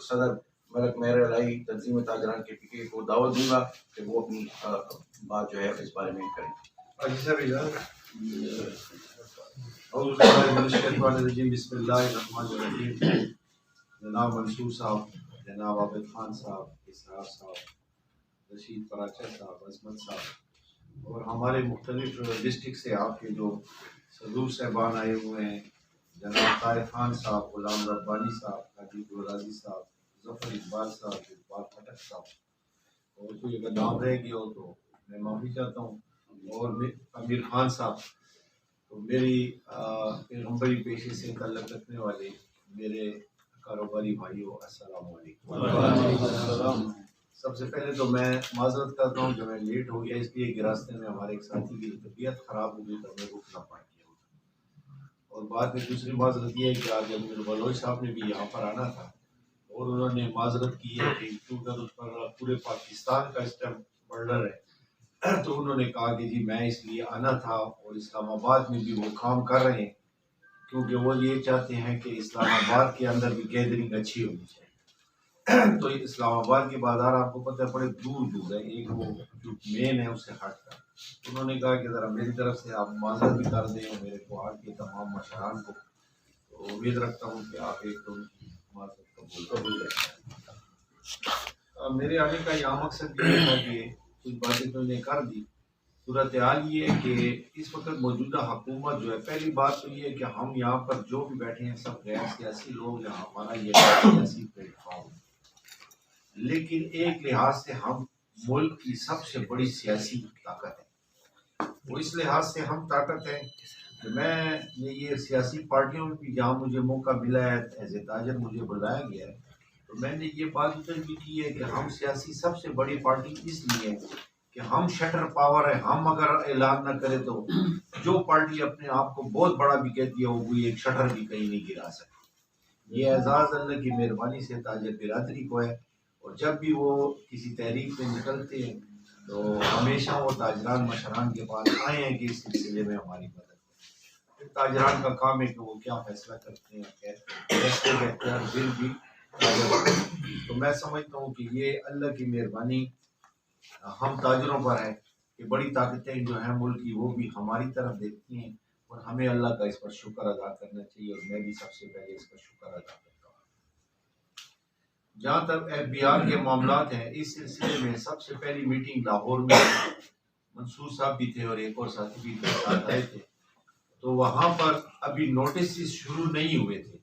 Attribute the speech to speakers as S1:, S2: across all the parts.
S1: صدر ملک مہر الہی تنظیم تاجران کے PK کو دعوت دوں گا کہ وہ اپنی بات جو ہے اس بارے میں کریں.
S2: بسم اللہ الرحمن الرحیم. جناب منصور صاحب، جناب عابد خان صاحب، اسرار صاحب، رشید پراچہ صاحب، عظمت صاحب اور ہمارے مختلف ڈسٹرکٹ سے آپ کے جو صدور صاحبان آئے ہوئے ہیں، جناب طارق خان صاحب، غلام ربانی صاحب، حاجی گلرازی صاحب، ظفر اقبال صاحب، اقبال پٹک صاحب، اور کوئی اگر نام رہ گیا ہو تو میں معافی چاہتا ہوں، اور امیر خان صاحب. تو میری پیغمبری پیشے سے تعلق رکھنے والے میرے کاروباری بھائیوں، السلام علیکم. سب سے پہلے تو میں معذرت کرتا ہوں کہ میں لیٹ ہو گیا، اس لیے کہ راستے میں ہمارے ایک ساتھی کی طبیعت خراب ہو گئی تو میں رک نہ پا گیا. اور بعد میں دوسری معذرت یہ ہے کہ آج امیر بلوچ صاحب نے بھی یہاں پر آنا تھا اور انہوں نے معذرت کی ہے کہ کیونکہ اس پر پورے پاکستان کا اس ٹائم مرڈر ہے، تو انہوں نے کہا کہ جی میں اس لیے آنا تھا. اور اسلام آباد میں بھی وہ کام کر رہے ہیں کیونکہ وہ یہ چاہتے ہیں کہ اسلام آباد کے اندر بھی گیدرنگ اچھی ہونی چاہیے. تو اسلام آباد کے بازار آپ کو پتہ ہے بڑے دور دور ہے، ایک وہ جو مین ہے اس سے ہٹ کر. انہوں نے کہا کہ ذرا میری طرف سے آپ معذرت بھی کر دیں میرے کوہاٹ کے تمام مشران کو. تو امید رکھتا ہوں کہ آپ ایک تو معذرت قبول کریں. میرے آنے کا یہاں مقصد یہ تھا کہ کچھ باتیں تو انہیں کر دی. صورتحال یہ ہے کہ اس وقت موجودہ حکومت جو ہے، پہلی بات تو یہ ہے کہ ہم یہاں پر جو بھی بیٹھے ہیں سب غیر سیاسی لوگ ہیں، ہمارا یہ سیاسی پلیٹ فارم ہے، لیکن ایک لحاظ سے ہم ملک کی سب سے بڑی سیاسی طاقت ہے. وہ اس لحاظ سے ہم طاقت ہے کہ میں نے یہ سیاسی پارٹیوں میں بھی جہاں مجھے موقع ملا ہے ایز اے تاجر مجھے بلایا گیا ہے، تو میں نے یہ بات ادھر بھی کی ہے کہ ہم سیاسی سب سے بڑی پارٹی اس لیے ہے کہ ہم شٹر پاور ہے. ہم اگر اعلان نہ کرے تو جو پارٹی اپنے آپ کو بہت بڑا بھی کہتی ہے وہ کوئی ایک شٹر بھی کہیں نہیں گرا سکتی. یہ اعزاز اللہ کی مہربانی سے تاجر برادری کو ہے. اور جب بھی وہ کسی تحریک میں نکلتے ہیں تو ہمیشہ وہ تاجران مشران کے پاس آئے ہیں کہ اس سلسلے میں ہماری مدد کریں. تاجران کا کام ہے کہ وہ کیا فیصلہ کرتے ہیں، فیصلے کا اختیار دل بھی. تو میں سمجھتا ہوں کہ یہ اللہ کی مہربانی ہم تاجروں پر ہے کہ بڑی طاقتیں جو ہیں ملک کی وہ بھی ہماری طرف دیکھتی ہیں، اور ہمیں اللہ کا اس پر شکر ادا کرنا چاہیے. اور میں بھی سب سے پہلے اس کا شکر ادا کرتا ہوں. جہاں تک FBR کے معاملات ہیں، اس سلسلے میں سب سے پہلی میٹنگ لاہور میں منصور صاحب بھی تھے اور ایک اور ساتھی بھی ساتھ آئے تھے. تو وہاں پر ابھی نوٹسز شروع نہیں ہوئے تھے،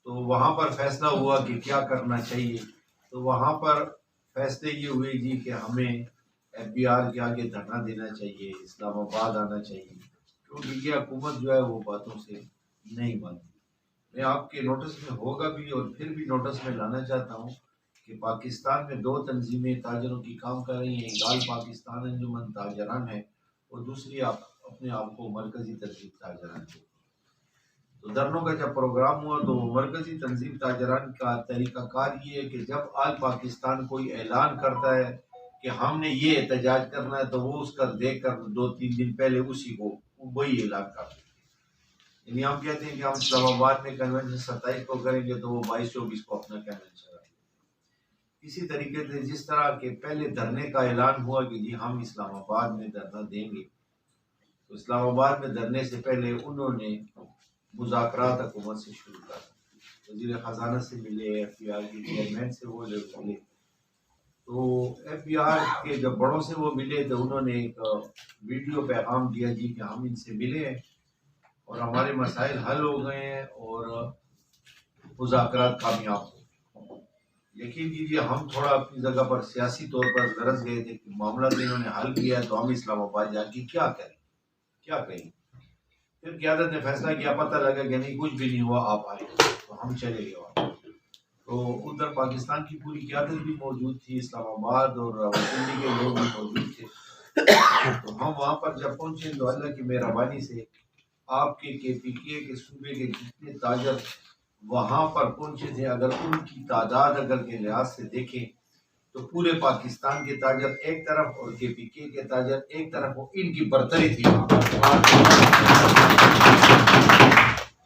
S2: تو وہاں پر فیصلہ ہوا کہ کیا کرنا چاہیے. تو وہاں پر فیصلے یہ ہوئے جی کہ ہمیں FBR کے آگے دھرنا دینا چاہیے، اسلام آباد آنا چاہیے، کیونکہ یہ حکومت جو ہے وہ باتوں سے نہیں مانتی. میں آپ کے نوٹس میں ہوگا بھی اور پھر بھی نوٹس میں لانا چاہتا ہوں کہ پاکستان میں 2 تنظیمیں تاجروں کی کام کر رہی ہیں. ایک آل پاکستان انجمن تاجران ہے اور دوسری اپنے آپ کو مرکزی تنظیم تاجران ہے. تو دھرنوں کا جب پروگرام ہوا تو مرکزی تنظیم تاجران کا طریقہ کار یہ ہے کہ جب آل پاکستان کوئی اعلان کرتا ہے کہ ہم نے یہ احتجاج کرنا ہے تو وہ اس کا دیکھ کر 2-3 دن پہلے اسی کو وہی اعلان کرتے ہیں. یعنی ہم کہتے ہیں کہ ہم اسلام آباد میں کنونشن 27 کو کریں گے تو وہ 22-24 کو اپنا کنونشن رکھیں گے. اسی طریقے سے جس طرح کے پہلے دھرنے کا اعلان ہوا کہ جی ہم اسلام آباد میں دھرنا دیں گے، تو اسلام آباد میں دھرنے سے پہلے انہوں نے مذاکرات حکومت سے شروع کر دی. وزیر خزانہ سے ملے، FBR کے چیئرمین سے وہ ملے. تو FBR کے جب بڑوں سے وہ ملے تو انہوں نے ایک ویڈیو پیغام دیا جی کہ ہم ان سے ملے ہیں اور ہمارے مسائل حل ہو گئے ہیں اور مذاکرات کامیاب ہو. یقین کیجیے ہم تھوڑا اپنی جگہ پر سیاسی طور پر غرض گئے تھے کہ معاملہ تو انہوں نے حل کیا ہے تو ہم اسلام آباد جا کے کیا کریں کیا کہیں. پھر قیادت نے فیصلہ کیا، پتہ لگا کہ نہیں کچھ بھی نہیں ہوا، آپ آئے. تو ہم چلے گئے وہاں. تو ادھر پاکستان کی پوری قیادت بھی موجود تھی، اسلام آباد اور راولپنڈی کے لوگ بھی موجود تھے. تو ہم وہاں پر جب پہنچے تو اللہ کی مہربانی سے آپ کے KPK کے صوبے کے جتنے تاجر وہاں پر پہنچے تھے، اگر ان کی تعداد اگر کے لحاظ سے دیکھیں تو پورے پاکستان کے تاجر ایک طرف اور KPK کے تاجر ایک طرف، ان کی برتری تھی.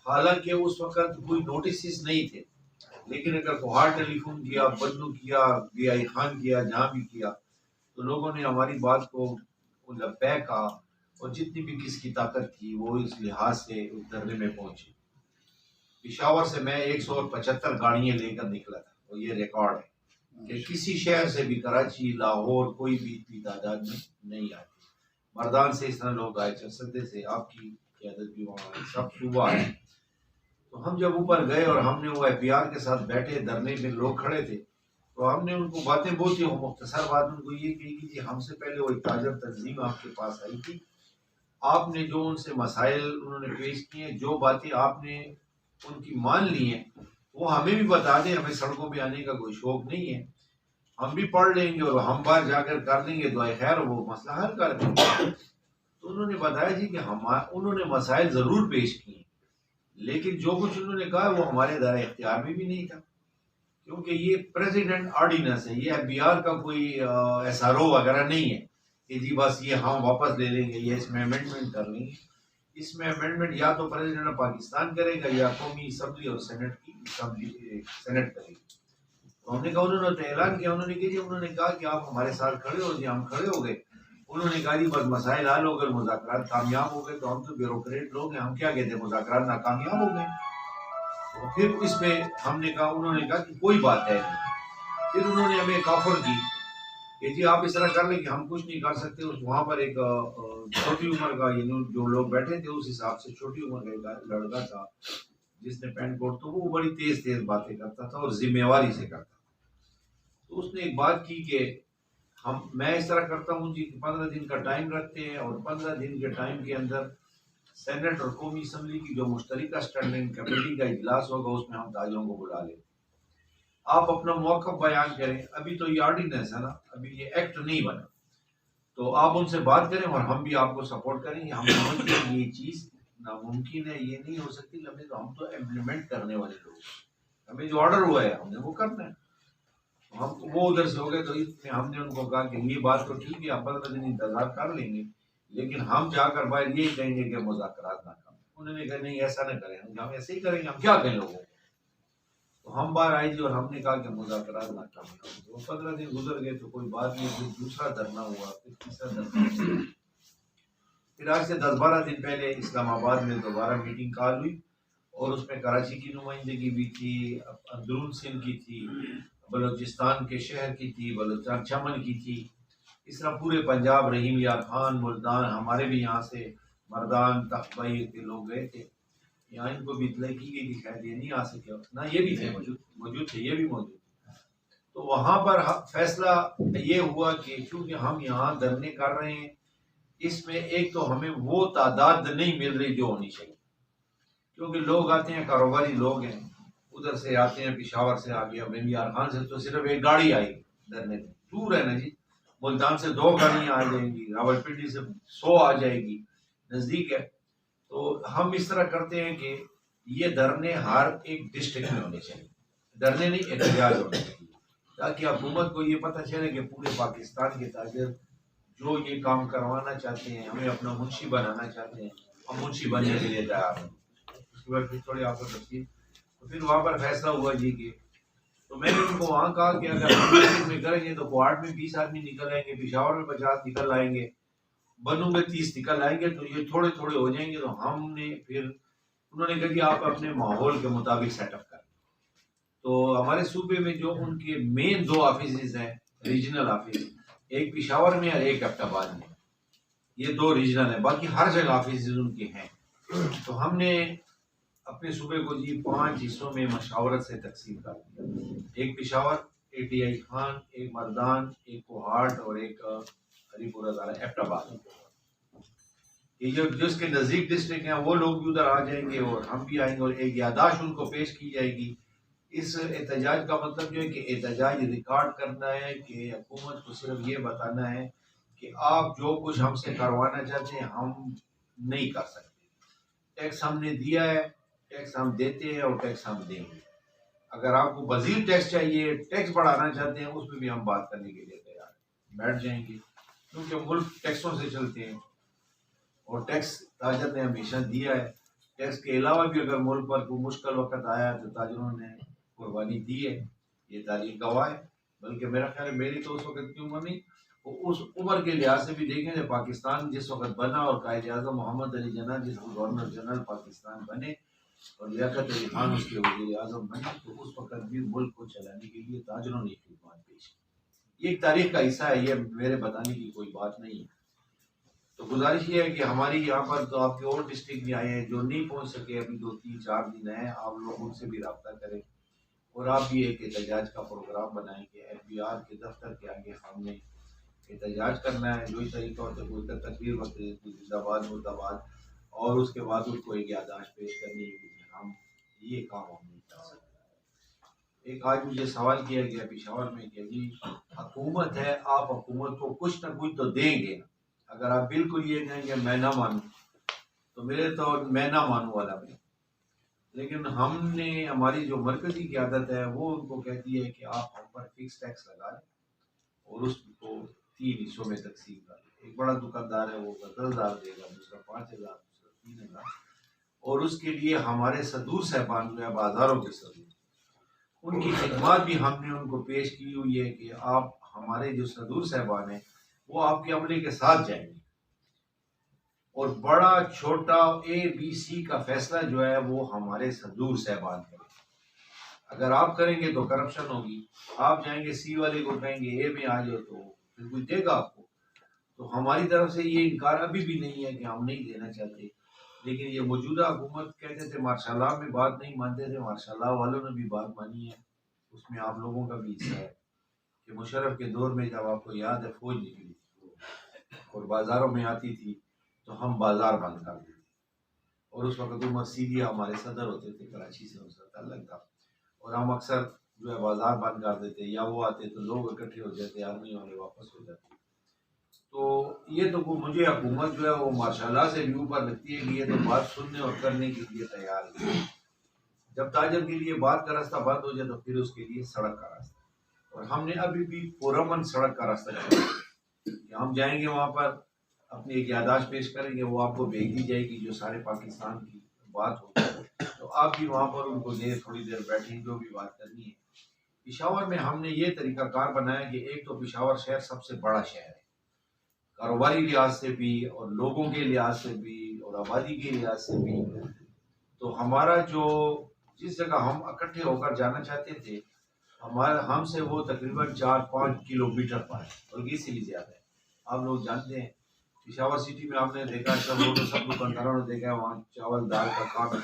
S2: حالانکہ اس وقت کوئی نوٹسز نہیں تھے، لیکن اگر کوہاٹ ٹیلی فون کیا، بدلو کیا، بی آئی خان کیا، جہاں بھی کیا، تو لوگوں نے ہماری بات کو لبیک کہا، اور جتنی بھی کس کی طاقت تھی وہ اس لحاظ سے اس دھرنے میں پہنچی۔ پشاور سے میں 175 گاڑیاں لے کر نکلا تھا، اور یہ ریکارڈ ہے کہ کسی شہر سے بھی، کراچی، لاہور، کوئی بھی اتنی تعداد میں نہیں آتی۔ مردان سے اس طرح لوگ آئے، چرسدے سے آپ کی قیادت بھی وہاں آئی، سب صوبہ آئے۔ تو ہم جب اوپر گئے اور ہم نے وہ ایف بی آر کے ساتھ بیٹھے، دھرنے میں لوگ کھڑے تھے، تو ہم نے ان کو باتیں بولتی ہوں، مختصر بات ان کو یہ کہی کہ جی ہم سے پہلے وہ تاجر تنظیم آپ کے پاس آئی تھی، آپ نے جو ان سے مسائل انہوں نے پیش کیے، جو باتیں آپ نے ان کی مان لی ہیں، وہ ہمیں بھی بتا دیں، ہمیں سڑکوں پہ آنے کا کوئی شوق نہیں ہے، ہم بھی پڑھ لیں گے اور ہم باہر جا کر کر لیں گے دعائے خیر، وہ مسئلہ حل کر دیں گے۔ تو انہوں نے بتایا جی کہ انہوں نے مسائل ضرور پیش کیے، لیکن جو کچھ انہوں نے کہا وہ ہمارے دائرۂ اختیار میں بھی نہیں تھا، کیونکہ یہ پریزیڈنٹ آرڈیننس ہے، یہ ایف بی آر کا کوئی ایس آر او وغیرہ نہیں ہے کہ جی بس یہ ہم واپس لے لیں گے، یہ اس میں امینڈمنٹ کر لیں گے۔ اس میں امینڈمنٹ یا تو پریزیڈنٹ آف پاکستان کرے گا یا قومی اسمبلی اور سینٹ کی سینٹ کرے گی۔ تو ہم نے کہا، انہوں نے تو اعلان کیا، انہوں نے کہ جی انہوں نے کہا کہ آپ ہمارے ساتھ کھڑے ہو، جی ہم کھڑے ہو گئے۔ انہوں نے کہا جی بس مسائل حل ہو گئے، مذاکرات کامیاب ہو گئے، تو ہم تو بیوروکریٹ لوگ ہیں، ہم کیا کہتے ہیں، مذاکرات ناکامیاب ہو گئے۔ تو پھر اس پہ ہم نے کہا، انہوں نے کہا کہ کوئی بات ہے نہیں۔ پھر انہوں نے ہمیں ایک آفر کی کہ جی آپ اس طرح کر لیں کہ ہم کچھ نہیں کر سکتے، وہاں پر ایک چھوٹی عمر کا، یعنی جو لوگ بیٹھے تھے اس حساب سے چھوٹی عمر کا ایک لڑکا تھا جس نے پینٹ کوٹ، تو وہ بڑی تیز تیز باتیں کرتا تھا اور ذمہ واری سے کرتا تھا۔ تو اس نے ایک بات کی کہ میں اس طرح کرتا ہوں جی کہ 15 دن کا ٹائم رکھتے ہیں، اور 15 دن کے ٹائم کے اندر سینٹ اور قومی اسمبلی کی جو مشترکہ اسٹینڈنگ کمیٹی کا اجلاس ہوگا اس میں ہم تاجروں کو بلا لیں، آپ اپنا موقف بیان کریں۔ ابھی تو یہ آرڈیننس ہے نا، ابھی یہ ایکٹ نہیں بنا، تو آپ ان سے بات کریں اور ہم بھی آپ کو سپورٹ کریں گے۔ ہم سمجھتے ہیں یہ چیز ناممکن ہے، یہ نہیں ہو سکتی، ہم تو امپلیمنٹ کرنے والے لوگ ہیں، ہمیں جو آرڈر ہوا ہے ہم نے وہ کرنا ہے۔ ہم وہ ادھر سے ہو گئے، تو اس میں ہم نے ان کو کہا کہ یہ بات تو ٹھیک ہے، آپ 15 دن انتظار کر لیں گے، لیکن ہم جا کر باہر یہ کہیں گے کہ مذاکرات ناکام۔ انہوں نے کہا نہیں ایسا نہ کریں، ہم ایسے ہی کریں گے، ہم کیا کہیں لوگوں کو۔ تو ہم باہر آئے جی اور ہم نے کہا کہ مذاکرات ناکام۔ تو 15 دن گزر گئے تو کوئی بات نہیں، پھر دوسرا دھرنا ہوا، پھر تیسرا دھرنا ہوا۔ پھر آج سے 10-12 دن پہلے اسلام آباد میں دوبارہ میٹنگ کال ہوئی، اور اس میں کراچی کی نمائندگی بھی تھی، اندرون سندھ کی تھی، بلوچستان کے شہر کی تھی، بلوچستان چمن کی تھی، اس طرح پورے پنجاب، رحیم یار خان، ملتان، ہمارے بھی یہاں سے مردان تخبائی کے لوگ گئے تھے، یہاں ان کو بھی اطلاع کی گئی کہ شاید یہ نہیں آ سکے، نہ یہ بھی تھے موجود تھے، یہ بھی موجود تھے۔ تو وہاں پر فیصلہ یہ ہوا کہ چونکہ ہم یہاں دھرنے کر رہے ہیں، اس میں ایک تو ہمیں وہ تعداد نہیں مل رہی جو ہونی چاہیے، کیونکہ لوگ آتے ہیں، کاروباری لوگ ہیں، ادھر سے آتے ہیں، پشاور سے آ گیا، رحیم یار خان سے تو صرف ایک گاڑی آئی دھرنے میں، دور ہے نا جی، ملتان سے 2 گاڑیاں آ جائیں گی، راولپنڈی سے 100 آ جائے گی، نزدیک ہے۔ تو ہم اس طرح کرتے ہیں کہ یہ دھرنے ہر ایک ڈسٹرکٹ میں ہونے چاہیے، دھرنے نہیں احتجاج ہونے چاہیے، تاکہ حکومت کو یہ پتہ چلے کہ پورے پاکستان کے تاجر جو یہ کام کروانا چاہتے ہیں، ہمیں اپنا منشی بنانا چاہتے ہیں، ہم منشی بننے کے لیے تیار ہیں۔ اس کے بعد پھر تھوڑی آپ کو تفصیل، تو پھر وہاں پر فیصلہ ہوا جی کہ، تو میں نے ان کو وہاں کہا کہ اگر ہم ڈسٹرکٹ میں کریں گے تو کوہاٹ میں 20 آدمی نکل آئیں گے، پشاور میں 50 نکل آئیں گے، بنوں میں 30 نکل آئیں گے، تو یہ تھوڑے تھوڑے ہو جائیں گے۔ تو ہم نے پھر انہوں نے کہا کہ آپ اپنے ماحول کے مطابق سیٹ اپ کریں۔ تو ہمارے صوبے میں جو ان کے مین 2 آفیسز ہیں، ریجنل آفس، ایک پشاور میں اور ایک ایبٹ آباد میں، یہ 2 ریجنل ہیں، باقی ہر جگہ آفیسز ان کے ہیں۔ تو ہم نے اپنے صوبے کو جی 5 حصوں میں مشاورت سے تقسیم کر دیا، ایک پشاور، ایک ڈی آئی خان، ایک مردان، ایک کوہاٹ اور ایک ہری پورہ ضلع ایبٹ آباد۔ یہ جو جس کے نزدیک ڈسٹرکٹ ہیں وہ لوگ بھی ادھر آ جائیں گے اور ہم بھی آئیں گے، اور ایک یادداشت ان کو پیش کی جائے گی۔ اس احتجاج کا مطلب جو ہے کہ احتجاج ریکارڈ کرنا ہے، کہ حکومت کو صرف یہ بتانا ہے کہ آپ جو کچھ ہم سے کروانا چاہتے ہیں ہم نہیں کر سکتے، ٹیکس ہم نے دیا ہے، ٹیکس ہم دیتے ہیں اور ٹیکس ہم دیں گے، اگر آپ کو مزید ٹیکس چاہیے، ٹیکس بڑھانا چاہتے ہیں، اس میں بھی ہم بات کرنے کے لیے تیار ہیں، بیٹھ جائیں گے، کیونکہ ملک ٹیکسوں سے چلتے ہیں، اور ٹیکس تاجر نے ہمیشہ دیا ہے۔ ٹیکس کے علاوہ بھی اگر ملک پر کوئی مشکل وقت آیا تو تاجروں نے قربانی دی ہے، یہ تاریخ گواہ ہے. بلکہ میرا خیال ہے میری تو اس وقت کی عمر نہیں، وہ اس عمر کے لحاظ سے بھی دیکھیں کہ پاکستان جس وقت بنا اور قائد اعظم محمد علی جناح جس کو گورنر جنرل پاکستان بنے اور لیاقت علی خان اس کے وزیر اعظم بنے، تو اس وقت بھی ملک کو چلانے کے لیے تاجروں نے خدمات پیش کی. یہ ایک تاریخ کا حصہ ہے، یہ میرے بتانے کی کوئی بات نہیں ہے. تو گزارش یہ ہے کہ ہماری یہاں پر تو آپ کے اور ڈسٹرکٹ بھی آئے ہیں جو نہیں پہنچ سکے، ابھی 2-3-4 دن ہیں، آپ لوگ ان سے بھی رابطہ کریں اور آپ بھی ایک احتجاج کا پروگرام بنائیں کہ FBR کے دفتر کے آگے ہم نے احتجاج کرنا ہے. جو ہی طریقہ ہوتا ہے کوئی تقریر ہوتی ہے زندہ باد مرد آباد، اور اس کے بعد اس کو ایک یادداشت پیش کرنی ہے کہ ہم یہ کام ہم نہیں کر سکتے. ایک آج مجھے سوال کیا گیا پشاور میں کہ جی حکومت ہے، آپ حکومت کو کچھ نہ کچھ تو دیں گے، اگر آپ بالکل یہ کہیں کہ میں نہ مانوں تو میرے تو میں نہ مانوں والا بھی. لیکن ہم نے ہماری جو مرکزی قیادت ہے وہ ان کو کہتی ہے کہ آپ ہم پر فکس ٹیکس لگا لیں اور اس کو 3 حصوں میں تقسیم کر دیں. ایک بڑا دکاندار ہے وہ 10,000 دے گا، دوسرا 5,000، دوسرا 3,000. اور اس کے لیے ہمارے صدور صاحبان جو ہے بازاروں کے صدور، ان کی خدمات بھی ہم نے ان کو پیش کی ہوئی ہے کہ آپ ہمارے جو صدور صاحبان ہیں وہ آپ کے عملے کے ساتھ جائیں گے اور بڑا چھوٹا ABC کا فیصلہ جو ہے وہ ہمارے صدور صاحبان کریں. اگر آپ کریں گے تو کرپشن ہوگی، آپ جائیں گے C والے کو کہیں گے A میں آ جاؤ تو پھر کچھ دے گا آپ کو. تو ہماری طرف سے یہ انکار ابھی بھی نہیں ہے کہ ہم نہیں دینا چاہتے. لیکن یہ موجودہ حکومت کہتے تھے ماشاء اللہ میں بات نہیں مانتے تھے، ماشاء اللہ والوں نے بھی بات مانی ہے. اس میں آپ لوگوں کا بھی حصہ ہے کہ مشرف کے دور میں جب آپ کو یاد ہے فوج نکلی اور بازاروں میں آتی تھی تو ہم بازار بند کر دیتے. اور اس وقت عمر سیدھیا ہمارے صدر ہوتے تھے، کراچی سے ان کا تعلق تھا، اور ہم اکثر جو ہے بازار بند کر دیتے یا وہ آتے تو لوگ اکٹھے ہو جاتے، آرمی والے واپس ہو جاتے. تو یہ تو مجھے حکومت جو ہے وہ ماشاءاللہ سے بھی اوپر لگتی ہے کہ یہ تو بات سننے اور کرنے کے لیے تیار ہے. جب تاجر کے لیے بات کا راستہ بند ہو جائے تو پھر اس کے لیے سڑک کا راستہ. اور ہم نے ابھی بھی پرامن سڑک کا راستہ چھوڑا کہ ہم جائیں گے وہاں پر اپنی ایک یادداشت پیش کریں گے، وہ آپ کو بھیج دی جائے گی جو سارے پاکستان کی بات ہوگی، تو آپ بھی وہاں پر ان کو تھوڑی دیر بیٹھیں جو بھی بات کرنی ہے. پشاور میں ہم نے یہ طریقہ کار بنایا کہ ایک تو پشاور شہر سب سے بڑا شہر ہے، کاروباری لحاظ سے بھی اور لوگوں کے لحاظ سے بھی اور آبادی کے لحاظ سے بھی. تو ہمارا جو جس جگہ ہم اکٹھے ہو کر جانا چاہتے تھے ہم سے وہ تقریباً 4-5 کلومیٹر پر ہے، بلکہ اسی لیے زیادہ ہے. آپ لوگ جانتے ہیں پشاور سٹی میں آپ نے دیکھا سب دکانداروں نے دیکھا ہے وہاں چاول دال کا کام ہے،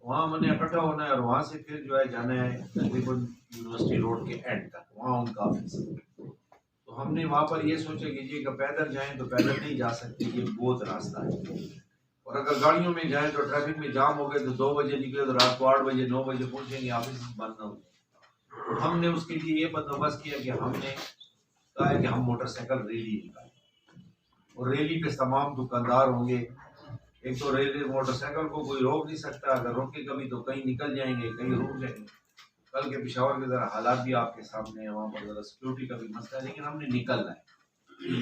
S2: وہاں ہم نے اکٹھا ہونا ہے اور وہاں سے پھر جو ہے جانا ہے تقریباً یونیورسٹی روڈ کے اینڈ تک، وہاں ان کا آفس ہے. تو ہم نے وہاں پر یہ سوچا کہ جی اگر پیدل جائیں تو پیدل نہیں جا سکتے، یہ بہت راستہ ہے، اور اگر گاڑیوں میں جائیں تو ٹریفک میں جام ہو گئے تو 2 بجے نکلے تو رات کو 8 بجے 9 بجے پہنچیں گے، آفس بند نہ ہو جائے. ہم نے اس کے لیے یہ بندوبست کیا کہ ہم نے کہا ہے کہ ہم موٹر سائیکل ریلی نکالیں اور ریلی پہ تمام دکاندار ہوں گے. ایک تو ریلی موٹر سائیکل کو کوئی روک نہیں سکتا، اگر روکے کبھی تو کہیں نکل جائیں گے کہیں رک جائیں گے. کل کے پشاور کے ذرا حالات بھی آپ کے سامنے ہیں، وہاں پر ذرا سیکورٹی کا بھی مسئلہ ہے، لیکن ہم نے نکلنا ہے.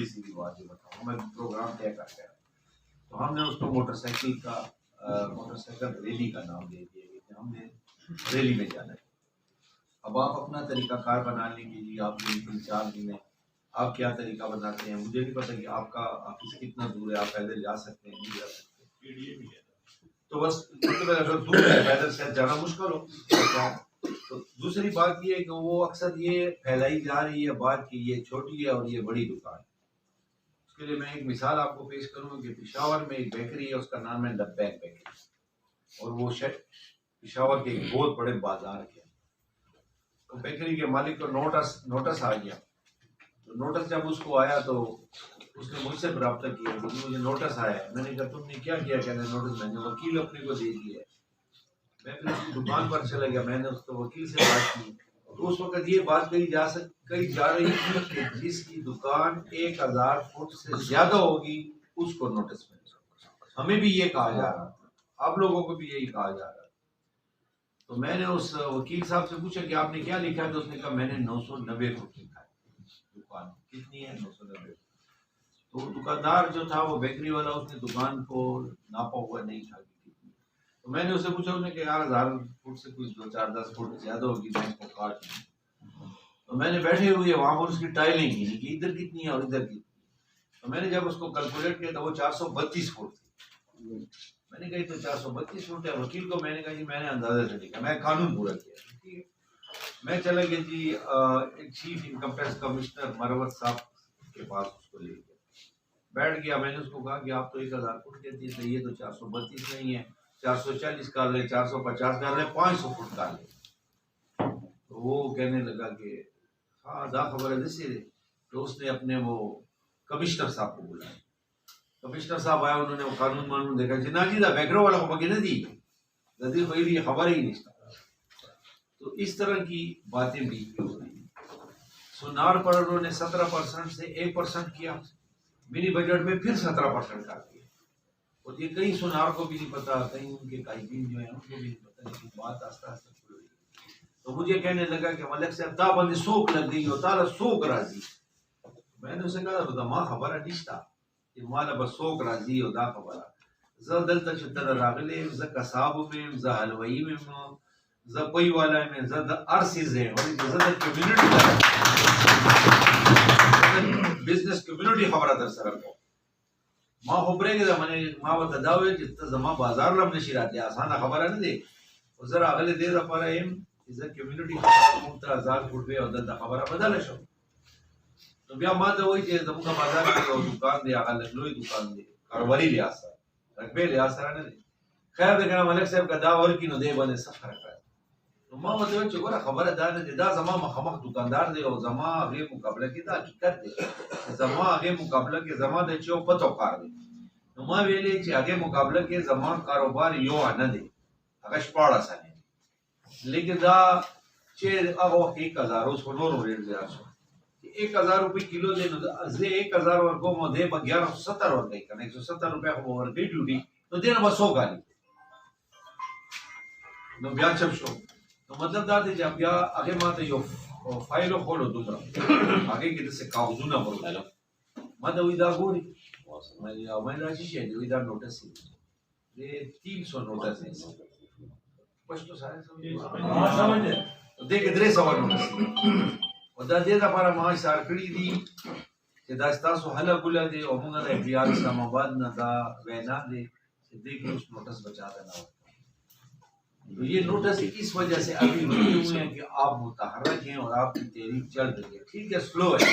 S2: سیدھی بات یہ بتاؤں میں پروگرام طے کر کے تو ہم نے اس کو موٹر سائیکل ریلی کا نام دے دیا کہ ہم نے ریلی میں جانا ہے. اب آپ اپنا طریقہ کار بنا لیں گے جی، آپ 3-4 دن میں آپ کیا طریقہ بناتے ہیں. مجھے نہیں پتا کہ آپ کا آفس کتنا دور ہے، آپ پیدل جا سکتے ہیں نہیں جا سکتے. تو بس مطلب اگر دور ہے پیدل سے جانا مشکل ہو تو دوسری بات یہ ہے کہ وہ اکثر یہ پھیلائی جا رہی ہے بات کہ یہ چھوٹی ہے اور یہ بڑی دکان ہے. اس کے لیے میں ایک مثال آپ کو پیش کروں کہ پشاور میں ایک بیکری ہے، اس کا نام ہے لبیک بیکری، اور وہ پشاور کے ایک بہت بڑے بازار کے. تو بیکری کے مالک کو نوٹس آ گیا. تو نوٹس جب اس کو آیا تو اس نے مجھ سے رابطہ کیا کہ مجھے نوٹس آیا ہے. میں نے کہا تم نے کیا کیا؟ کہنے نوٹس میں نے وکیل اپنے کو دے دیا ہے. میں پھر اس کی دکان پر چلا گیا، میں نے اس کو وکیل سے بات کی تو اس وقت یہ بات کہی جا رہی تھی کہ جس کی دکان 1000 فٹ سے زیادہ ہوگی اس کو نوٹس ملے. ہمیں بھی یہ کہا جا رہا تھا، آپ لوگوں کو بھی یہی کہا جا رہا تھا. تو میں نے اس وکیل صاحب سے پوچھا کہ آپ نے کیا لکھا ہے؟ تو اس نے کہا میں نے 990 فٹ لکھا ہے. دکان کتنی ہے؟ 990. تو دکاندار جو تھا وہ بیکری والا، اس نے دکان کو ناپا ہوا نہیں تھا. تو میں نے اسے پوچھا انہیں کہ یار 1000 فٹ سے کچھ 2-4-10 فٹ زیادہ ہوگی بینک کو کاٹ لیں۔ تو میں نے بیٹھے ہوئے وہاں پر اس کی ٹائلیں کی کہ ادھر کتنی ہے اور ادھر کتنی ہے۔ تو میں نے جب اس کو کیلکولیٹ کیا تو وہ 432 فٹ تھی۔ میں نے کہا تو 432 فٹ ہے۔ وکیل کو میں نے کہا جی میں نے اندازے سے لکھا، میں قانون پورا کیا، ٹھیک ہے۔ میں چلا گیا جی چیف انکم ٹیکس کمشنر مروت صاحب کے پاس، اس کو لے گیا، بیٹھ گیا۔ میں نے اس کو کہا کہ آپ تو 1000 فٹ کہتی ہے، یہ تو 432 نہیں ہے، 440 کر لے، 450 کر لے، 500 فٹ کر لے۔ تو وہ کہنے لگا کہ ہاں دا خبر ہے جیسے، تو اس نے اپنے وہ کمشنر صاحب کو بلایا۔ کمشنر صاحب آیا، انہوں نے وہ قانون دیکھا، جی نا جی دا بیکرو والا کو بگے نہ دی ددی بھائی خبر ہی نہیں۔ تو اس طرح کی باتیں بھی ہو رہی ہیں۔ سونار پر انہوں نے 17% سے 1% کیا، منی بجٹ میں پھر 17% کر دیا، اور یہ کئی سونار کو بھی نہیں پتا، کئی ان کے قائدین جو ہیں ان کو بھی نہیں پتا، لیکن بات آستہ آستہ شروع ہوئی۔ تو مجھے کہنے لگا کہ ملک صاحب تا بندی سوک لگ گئی ہو، تالا سوک راضی۔ میں نے اسے کہا دا ما خبر ہے نشتا کہ مالا بس سوک راضی ہو، دا خبر ہے زا دلتا چتر راغلے، زا کساب میں، زا حلوئی میں، زا پئی والا میں، زا دا ارسیز ہے، اور زا the community the business community خبر در سرر کو ما خبرے گا میں ما وتا داوے جتا زما بازار لم نشیرات لے آسانا خبر ہے نا دے، اور ذرا اگلے دے دا پارا ایم زا کمیونٹی خبر مونتا 1000 فٹ بے اور دا خبر بدل شو۔ تو بیا ما دا وہی کہ زمو کا بازار کے دکان دے آگا لگلوی دکان دے کاروباری لے آسا رقبے لے آسا رہنے دے، خیر دے کہنا ملک صاحب کا دا ورکی نو دے بانے سفر کرا۔ تو ما مطلب چکو نا خبر دا نے دا زما مخمخ دکاندار دے، اور زما آگے مقابلہ کی دا حقیقت دے، زما آگے مقابلہ کے زما دے چو پتو کار دے۔ تو ما ویلے چی آگے مقابلہ کے زما کاروبار یو آنا دے اگش پاڑا سانے، لیکن دا چھ اگو 1000 اس کو نورو ریٹ دے آسو 1000 روپے کلو دے نو زے 1000 ورگو مو دے با 1170 ورگئی کنا 170 روپے کو ورگئی ڈیوٹی، تو دین با 100 گالی نو بیا چپ شو۔ تو مطلب دا دے جب بیا آگے ما تا یو فائلو کھولو دومرا آگے کی دسے کاغذو نا برو ما دا وی دا گوری میں دا چیشے دی وی دا نوٹس سی دے 300 نوٹس ہے پشتو سارے سمجھے دیکھ درے سوال نوٹس سی اور دا دے دا پارا ماہ سار کڑی دی کہ دا ستاسو حلا گلا دے اور مونگا دا احتیار اسلام آباد نا دا وینا دے کہ دیکھ اس نوٹس بچا دینا ہوتا۔ تو یہ نوٹس اس وجہ سے ابھی نہیں ہوئے ہیں کہ آپ متحرک ہیں اور آپ کی تحریک چل رہی ہے، ٹھیک ہے سلو ہے،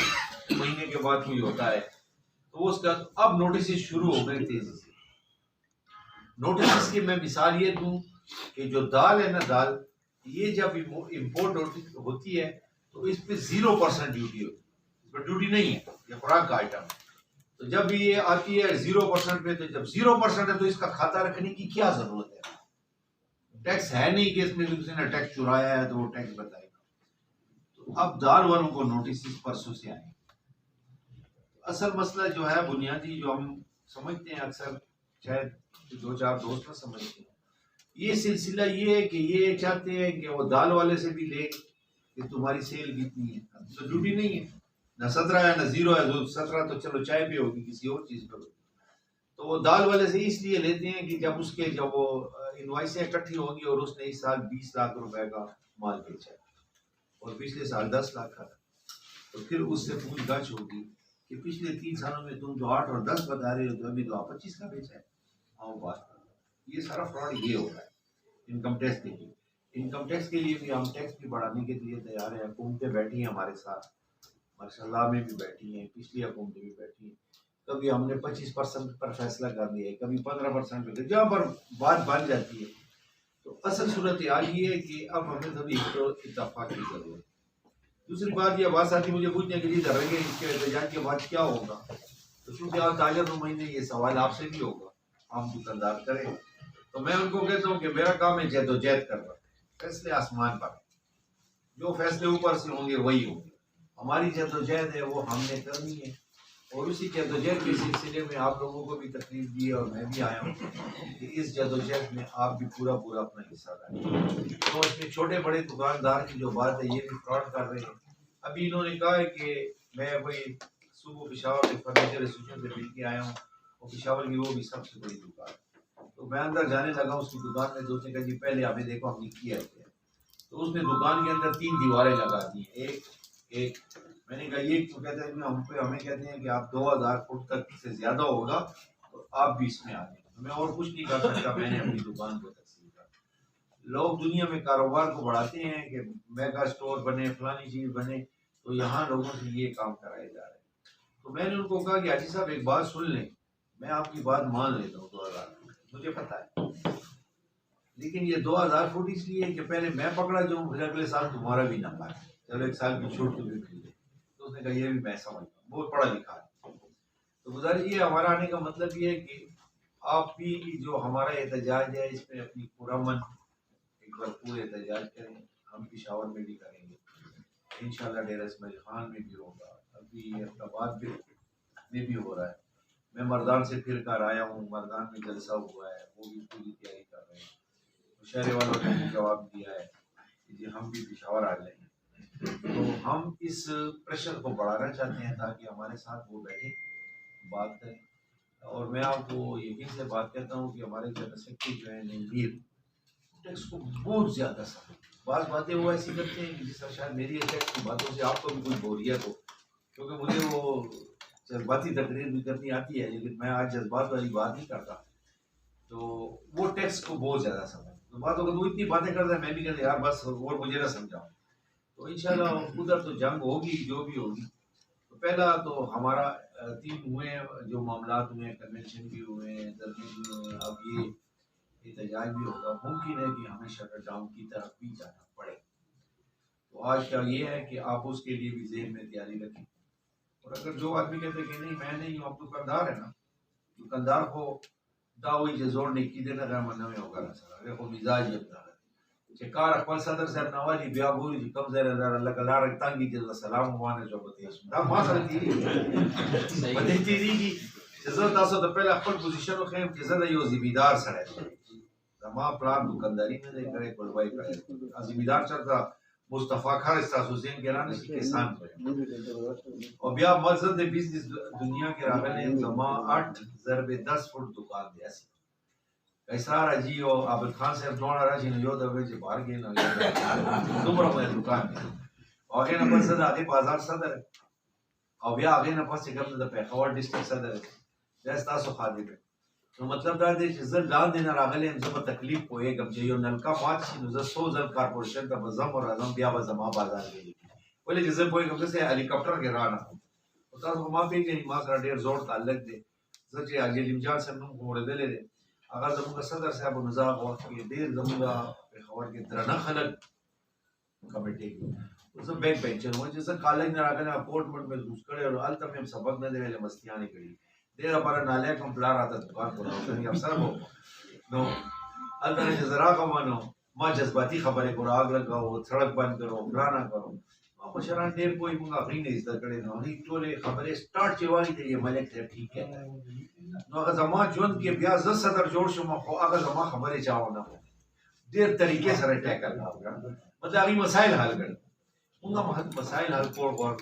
S2: مہینے کے بعد کوئی ہوتا ہے تو اس کا اب نوٹسز شروع ہو گئے تیزی سے۔ نوٹسز کی میں مثال یہ دوں کہ جو دال ہے نا دال، یہ جب امپورٹ ہوتی ہے تو اس پہ 0% ڈیوٹی ہوتی ہے، اس پہ ڈیوٹی نہیں ہے، یہ خوراک کا آئٹم ہے۔ تو جب یہ آتی ہے 0% پہ، تو جب 0% ہے تو اس کا کھاتا رکھنے کی کیا ضرورت ہے؟ ٹیکس ہے نہیں کہ اس میں کسی نے ٹیکس چرایا ہے تو وہ ٹیکس بتائے گا۔ تو اب دال والوں کو نوٹسز پرسوں سے آئیں۔ اصل مسئلہ جو ہے بنیادی جو ہم سمجھتے ہیں اکثر شاید 2-4 دوست نہ سمجھتے ہیں، یہ سلسلہ یہ ہے کہ یہ چاہتے ہیں کہ وہ دال والے سے بھی لے کہ تمہاری سیل کتنی ہے، تو ڈیوٹی نہیں ہے، نہ 17 ہے نہ 0 ہے، 17 تو چلو چائے پہ ہوگی کسی اور چیز پہ ہوگی۔ تو وہ دال والے سے اس لیے لیتے ہیں کہ جب اس کے جب وہ انوائسیں اکٹھی ہوں گی اور اس نے اس سال 20 لاکھ روپے کا مال بیچا ہے اور پچھلے سال 10 لاکھ کا، تو پھر اس سے پوچھ گچھ ہوگی کہ پچھلے 3 سالوں میں تم جو 8 اور 10 بتا رہے ہو تو ابھی تو آپ 25 کا بیچا ہے۔ آؤ بات یہ سارا فراڈ یہ ہو رہا ہے انکم ٹیکس کے لیے۔ انکم ٹیکس کے لیے بھی ہم ٹیکس بھی بڑھانے کے لیے تیار ہیں، حکومتیں بیٹھی ہیں ہمارے ساتھ، ماشاء اللہ میں بھی بیٹھی ہیں، پچھلی حکومتیں بھی بیٹھی ہیں، کبھی ہم نے 25% پر فیصلہ کر لیا ہے، کبھی 15% پہ، جہاں پر بات بن جاتی ہے۔ تو اصل صورتحال یہ ہے کہ اب ہمیں سبھی اتفاق کی ضرورت ہے۔ دوسری بات یہ آواز آتی مجھے پوچھنے کے لیے رہیں اس کے احتجاج کے بعد کیا ہوگا، تو چونکہ آج تاجر نمائندے یہ سوال آپ سے بھی ہوگا، عام دکاندار کریں، تو میں ان کو کہتا ہوں کہ میرا کام ہے جد و جہد کرنا، فیصلے آسمان پر، جو فیصلے اوپر سے ہوں گے وہی ہوں گے، ہماری جد و جہد ہے وہ ہم نے کرنی ہے، اور اسی جد و جہد کے سلسلے میں آپ لوگوں کو بھی تکلیف دی ہے اور میں بھی آیا ہوں کہ اس جد و جہد میں آپ بھی پورا اپنا حصہ ڈالیں۔ تو اس میں چھوٹے بڑے دکاندار کی جو بات ہے یہ بھی فراڈ کر رہے ہیں۔ ابھی انہوں نے کہا ہے کہ میں وہی صوبہ پشاور کے فرنیچر ایسوسیشن سے مل کے آیا ہوں، اور پشاور کی وہ بھی سب سے بڑی دکان، تو تو میں اندر جانے لگا اس کی دکان میں، تو اس نے کہا جی پہلے ہمیں دیکھو ہم نے کیا کیا. تو اس نے دکان کے اندر 3 دیواریں لگا دی ہیں، ایک میں نے کہا یہ تو کہتے ہیں ہمیں کہتے ہیں کہ آپ 2000 فٹ تک سے زیادہ ہوگا تو آپ بھی اس میں آ جائیں. میں اور کچھ نہیں کر سکتا، میں نے اپنی دکان کو تقسیم کر. لوگ دنیا میں کاروبار کو بڑھاتے ہیں کہ میگا اسٹور بنے، فلانی چیز بنے، تو یہاں لوگوں سے یہ کام کرائے جا رہے ہیں. تو میں نے ان کو کہا کہ حاجی صاحب ایک بات سن لیں، میں آپ کی بات مان لیتا ہوں 2000 فٹ مجھے پتا ہے، لیکن یہ 2000 فٹ اس لیے کہ پہلے میں پکڑا جاؤں، پھر اگلے سال تمہارا بھی نہ پائے، چلو 1 سال کی چھوٹ تمہیں مل جائے. تو اس نے کہا یہ بھی میں سمجھتا ہوں، بہت پڑھا لکھا ہے. تو گزارش یہ ہمارا آنے کا مطلب یہ ہے کہ آپ بھی جو ہمارا احتجاج ہے اس میں اپنی پرامن ایک بھرپور احتجاج کریں. ہم پشاور میں بھی کریں گے انشاءاللہ، ڈیرہ اسماعیل خان میں بھی ہوگا، ابھی احتماد میں بھی ہو رہا ہے. میں مردان سے پھر کر آیا ہوں، مردان میں جلسہ ہوا ہے، وہ بھی پوری تیاری کر رہے ہیں. شہر والوں نے بھی جواب دیا ہے کہ جی ہم بھی پشاور آ جائیں گے. تو ہم اس پریشر کو بڑھانا چاہتے ہیں تاکہ ہمارے ساتھ وہ بیٹھے بات کریں. اور میں آپ کو یقین سے بات کہتا ہوں کہ ہمارے جنرل سیکرٹری جو ہیں نمبیر ٹیکس کو بہت زیادہ سمجھ، بعض باتیں وہ ایسی کرتے ہیں کہ جس طرح شاید میری ٹیکس کی باتوں سے آپ کو بھی کوئی بوریت ہو، کیونکہ مجھے وہ جذباتی تقریر بھی کرنی آتی ہے، لیکن میں آج جذبات والی بات نہیں کرتا. تو وہ ٹیکس کو بہت زیادہ سمجھ، تو بات اگر وہ اتنی باتیں کرتا ہے میں بھی کہتا یار بس اور مجھے نہ سمجھاؤ. تو انشاءاللہ ادھر تو جنگ ہوگی جو بھی ہوگی. تو پہلا تو ہمارا 3 ہوئے ہیں جو معاملات ہوئے ہیں، کنونشن بھی ہوئے ہیں، دھرنے بھی ہوئے ہیں، اب یہ احتجاج بھی ہوگا. ممکن ہے کہ ہمیں شٹر ڈاؤن کی طرف بھی جانا پڑے. تو آج کا یہ ہے کہ آپ اس کے لیے بھی ذہن میں تیاری رکھیں. اور اگر جو آدمی کہتے ہیں کہ نہیں میں نہیں ہوں، اب دکاندار ہے نا، دکاندار کو داوی جزور نے کی دینا گا منہ میں ہوگا نہ سر اگر کو مزاج یہ بتا کہ کار اقبال صدر صاحب نوالی بیا بولی جی کم زیر ازار اللہ کا لارک تانگی جزا سلام ہوانے جو بتی اسم دا ما سر تیری بدی تیری کی جزا تاسو دا پہلے اقبال پوزیشن خیم جزا دا یو زمیدار سر ہے زما پلان دکانداری میں دے کرے کلوائی کرے زمیدار چرتا مصطفیٰ خار استاس حسین گران سی کسان کرے. اور بیا مقصد بزنس دنیا کے راغلے زما 8 ضرب 10 فٹ دکان دیا سی ایسارا جی اور عابد خان صاحب دوڑا رہا جی نے یو دبے جی باہر گئے نا دوبرا میں دکان دیا. اور آگے نمبر صدر آگے بازار صدر ہے، اور بیا آگے نمبر سے کم دا پیخور ڈسٹرکٹ صدر ہے جیستا سو خادم ہے. تو مطلب دا دے چیز لان دینا راغلے ہیں زبا تکلیف کو ایک اب جیو نلکا مات سی نوزا 100 زل کارپورشن کا بزم اور ازم بیا بزما بازار گئی بولے جیسے کوئی کم سے ہیلی کاپٹر کے رانا ہوتا تو ماں پہ گئی ماں کا ڈیر زور تعلق دے سچے آجی لمجان سے نم کو مورے دلے دے. اگر زمانہ صدر صاحب نظام وقت کے دیر زمانہ پیخور کے درنہ خلق کمیٹی کی اسے بیک بینچر ہوئے جیسا کالج نے راگنے اپورٹمنٹ میں گھس کرے اور حال تک ہم سبق نہ دے ویلے مستیاں کری دیر ہمارا نالے کمپلار آتا دکان کو ہوتا ہے افسر ہو نو حال تک جزرا کا مانو ماں جذباتی خبریں کرو آگ لگاؤ سڑک بند کرو فلانا کرو ماں مشران دیر کوئی منگا اپنی نہیں ازدہ کرے نو نہیں چولے خبریں سٹارٹ چیوانی تھے یہ ملک سے ٹھیک ہے نو اگر زمان جون کے بیا زد صدر جوڑ شما خو اگر زمان خبریں چاہو نہ ہو دیر طریقے سر ٹیکل نہ ہوگا مطلب اگلی مسائل حل کریں انگا مسائل حل کور کور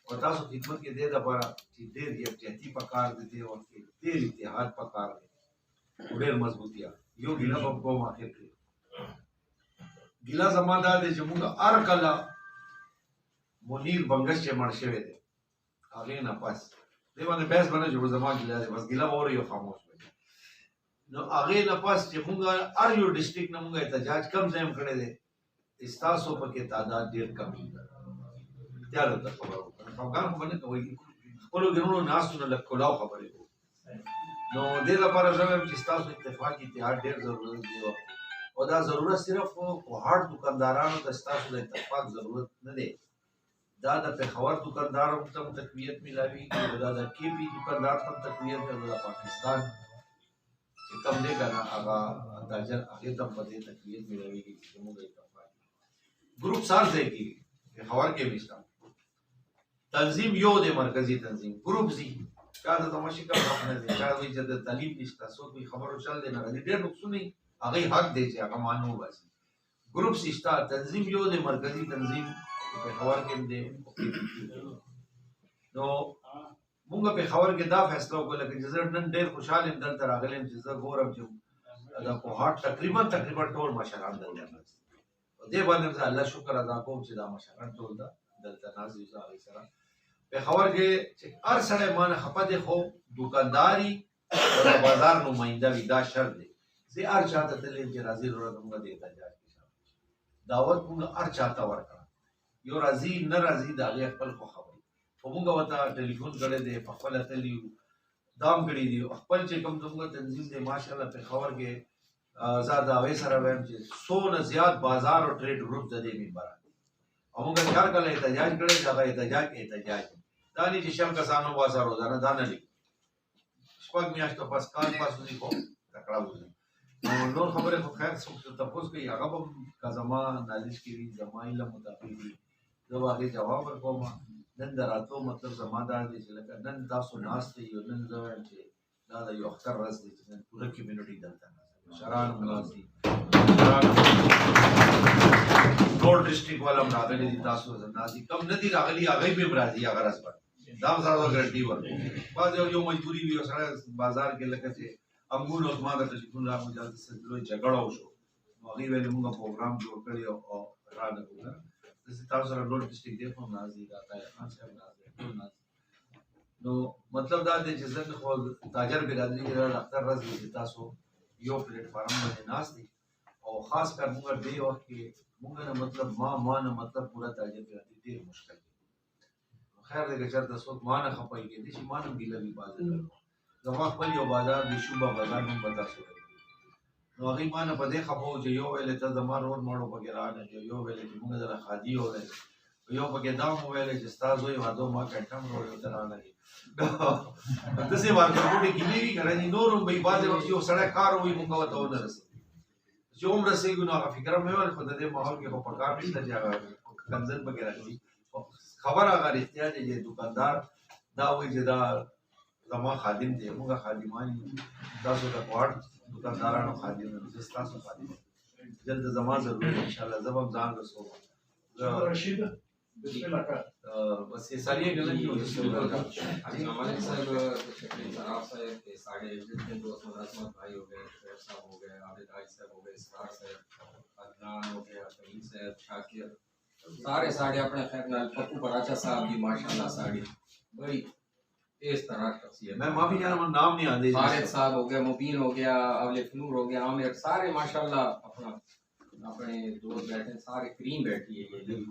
S2: اور تاسو خدمت کے دے دا پارا چی دیر یکجہتی پکار دیتے اور دیر اتحاد پکار دے دیر مضبوطیا یو گلا بم کو ماخر کے گلا زمان دا دے جمونگا ارکلا منیر بنگش چے مرشوے دے آگے نا پاس دے بانے بیس بنا جو زمان گلا دے بس گلا بور یو خاموش بے نو آگے نا پاس چے مونگا ار یو ڈسٹرکٹ نا مونگا احتجاج کم زیم کھڑے دے استاسو پکے تعداد دیر کم ہی تیار ہوتا خبر ہوتا افغان کو بنے کوئی کلو گرونو ناسو نہ لکھولاو خبریں کو نو دیر لپارا زمین چستاسو اتفاق اتحاد دیر ضرورت دیو اور دا ضرورت صرف کوہاڑ دکاندارانو دا استاسو دا اتفاق ضرورت نہ دے دا دا پیخور دکانداروں تم تقویت ملاوی دا دا کی پی دکاندار تم تقویت ملاوی دا پاکستان کم دے گا نا آگا داجر آگے تم پتے تقویت ملاوی کی جمعہ دا اتفاق گروپ سال دے کی پیخور کے مشتاق تنظیم یو دے مرکزی تنظیم گروپ زی کیا دا تماشی کا اپنے دے کیا دا جد تعلیم نشتا سو کوئی خبر چل دینا گا دیر نقصو نہیں آگئی حق دے چے آگا مانو باسی گروپ سشتا تنظیم یو دے مرکزی تنظیم پیخور کے دے نو مونگا پیخور کے دا فیصلہ کو لکن جزر نن دیر خوشحال اندل تر آگلیں جزر گورم جو دا کوهات تقریبا ټول مشران دلته ناست دې باندې زه الله شکر ادا کوم چې دا مشران ټول دا دلته ناست دي زه سره په خبر کې چې هر سړی مانه خپه دي خو دکانداري او بازار نمائنده وي دا شرط دی زه هر چاته تلم چې راځي ضرورت موږ دې ته ځای دعوت موږ هر چاته ورکړه یو راځي نه راځي دا هغه خپل خو خبري خو موږ وته ټلیفون کړی دی په خپل تلی دام کړی دی خپل چې کوم څنګه تنظیم دی ماشاءالله په خبر کې زاده وې سره وایم چې سونه زیات بازار او ټریډ گروپ د دې منبر او موږ کار کله احتجاج کړی دا احتجاج دا نه چې شم کسانو بازار روزانه دا نه لیک شپږ میاشتو پس کال پاسو دی کو تکړه وځي نور خبره خو خیر څه تاسو کوي هغه به کزما نالش کوي زما علم مطابق زه واغې جواب ورکوم نن دراتو مطلب زما دا دی چې لکه نن تاسو ناست یو نن زه وایم چې دا د یو اختر ورځ دی چې نن پوره کمیونټي دلته شران ملازي ټول ډسټریکټ والا راغلي دي تاسو نازي کم نه دي راغلي هغه به راځي هغه راځي دا زړه ګرټي ورکو باز یو مجبوری وي سره بازار کې لکه چې انګور او ما د ټلیفون راغلی چې سره جګړه وشو هغه ویل موږ پروګرام جوړ کړی او راغلو د تاسو سره ډول ډسټریکټ دی په نازي راځي خان صاحب نازي نو مطلب دا دی چې څنګه خو تاجر برادری کې اختر راځي چې تاسو یو پلیټ فارم باندې ناس دي او خاص کر موږ دی وخت کې موږ نه مطلب ما نه مطلب پورا تاجر برادری ډیر مشکل خیر دې چرته څوک ما نه خپای کې دي چې ما نه ګیلوي بازار زما خپل یو بازار دی شوبه بازار نوم پتا شو نو هغه ما نه په دې خپو چې یو ویل ته زما روډ ماړو وغیرہ نه یو ویل چې موږ دغه خادي وو یو پکې دا مو ویل چې تاسو یې وادو ما کټم روډ ته راغلی د څه ورته ګیلوي کړی نورم به بازار وخت یو سړی کار وي موږ وته ونه رسي چې عمر رسېږي نو هغه فکر مې ول خو د دې ماحول کې په کار نشته چې هغه کنځل وغیرہ شي خبر هغه رښتیا دی چې دکاندار دا وایي چې دا زما خادم دی موږ خادمان تاسو د کوټ دکاندارانو خادم دي تاسو خادم جلد زما ضروري ان شاء الله زبم ځان رسو
S3: رشید بسم الله کا
S2: بس یہ ساری غلط کی وجہ سے
S4: ہمارے صاحب شکریہ صاحب کے ساڑھے جتنے دوست ملازمت بھائی ہو گئے شعیب صاحب ہو گئے عابد عائد صاحب ہو گئے اسرار صاحب عدنان ہو گیا فہیم صاحب شاکر سارے ساڑھے اپنے خیر نال پپو پراچا صاحب کی ماشاءاللہ ساڑھی بڑی اس طرح شخصیت
S2: میں معافی چاہ رہا ہوں نام نہیں آتے
S4: فارد صاحب ہو گیا مبین ہو گیا اول فنور ہو گیا عامر سارے ماشاءاللہ اپنا اپنے دوست بیٹھے سارے کریم بیٹھی ہے یہ